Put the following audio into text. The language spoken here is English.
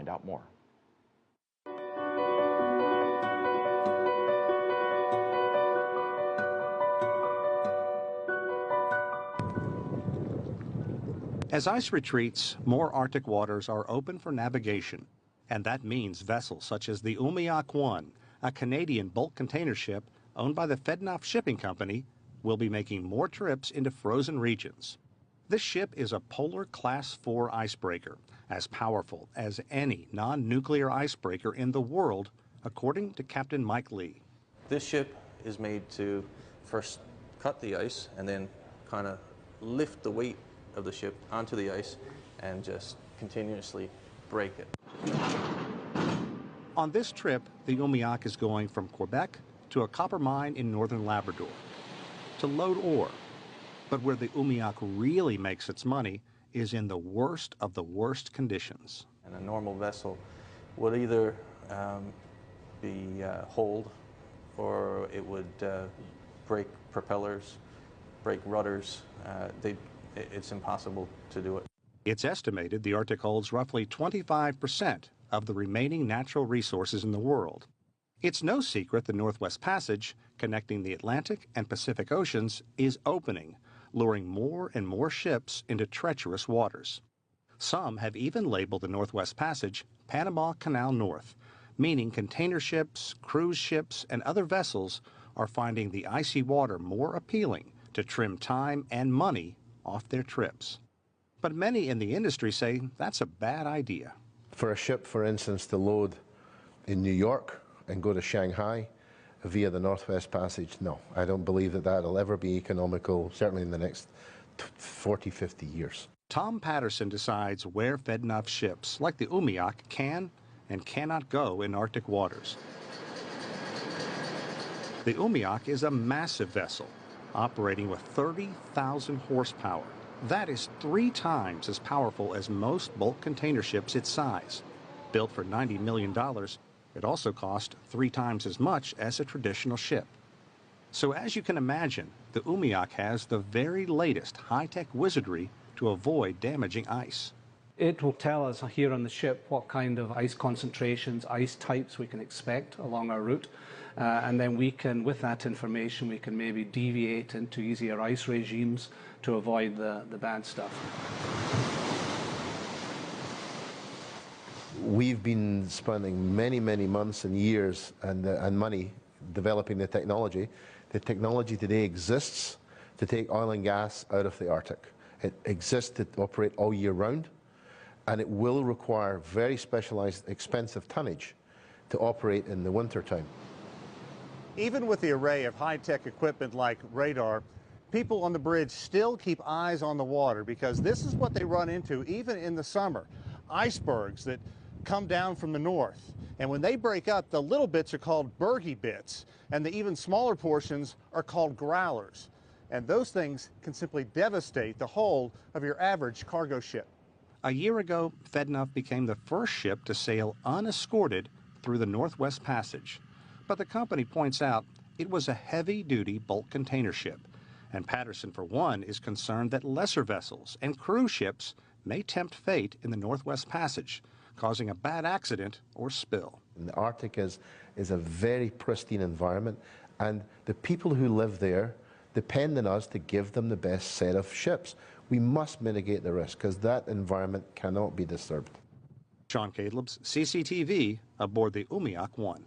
find out more. As ice retreats, more Arctic waters are open for navigation, and that means vessels such as the Umiak 1, a Canadian bulk container ship owned by the Fednof Shipping Company, will be making more trips into frozen regions. This ship is a Polar Class 4 icebreaker, as powerful as any non-nuclear icebreaker in the world, according to Captain Mike Lee. This ship is made to first cut the ice and then kind of lift the weight of the ship onto the ice and just continuously break it. On this trip, the Umiak is going from Quebec to a copper mine in northern Labrador to load ore. But where the Umiak really makes its money is in the worst of the worst conditions. And a normal vessel would either be holed, or it would break propellers, break rudders. It's impossible to do it. It's estimated the Arctic holds roughly 25% of the remaining natural resources in the world. It's no secret the Northwest Passage, connecting the Atlantic and Pacific Oceans, is opening, luring more and more ships into treacherous waters. Some have even labeled the Northwest Passage Panama Canal North, meaning container ships, cruise ships, and other vessels are finding the icy water more appealing to trim time and money off their trips. But many in the industry say that's a bad idea. For a ship, for instance, to load in New York and go to Shanghai via the Northwest Passage, no, I don't believe that that'll ever be economical, certainly in the next 40, 50 years. Tom Patterson decides where Fednof ships, like the Umiak, can and cannot go in Arctic waters. The Umiak is a massive vessel, operating with 30,000 horsepower. That is 3 times as powerful as most bulk container ships its size. Built for $90 million, it also cost 3 times as much as a traditional ship. So as you can imagine, the Umiak has the very latest high-tech wizardry to avoid damaging ice. It will tell us here on the ship what kind of ice concentrations, ice types we can expect along our route. And then we can, with that information, we can maybe deviate into easier ice regimes to avoid the bad stuff. We've been spending many, many months and years and money developing the technology. The technology today exists to take oil and gas out of the Arctic. It exists to operate all year round, and it will require very specialized, expensive tonnage to operate in the wintertime. Even with the array of high-tech equipment like radar, people on the bridge still keep eyes on the water, because this is what they run into even in the summer. Icebergs that come down from the north. And when they break up, the little bits are called Berge bits, and the even smaller portions are called growlers. And those things can simply devastate the hull of your average cargo ship. A year ago, Fednof became the first ship to sail unescorted through the Northwest Passage. But the company points out it was a heavy-duty bulk container ship, and Patterson, for one, is concerned that lesser vessels and cruise ships may tempt fate in the Northwest Passage, causing a bad accident or spill. The Arctic is a very pristine environment, and the people who live there depend on us to give them the best set of ships. We must mitigate the risk, because that environment cannot be disturbed. Sean Cadlebs, CCTV, aboard the Umiak 1.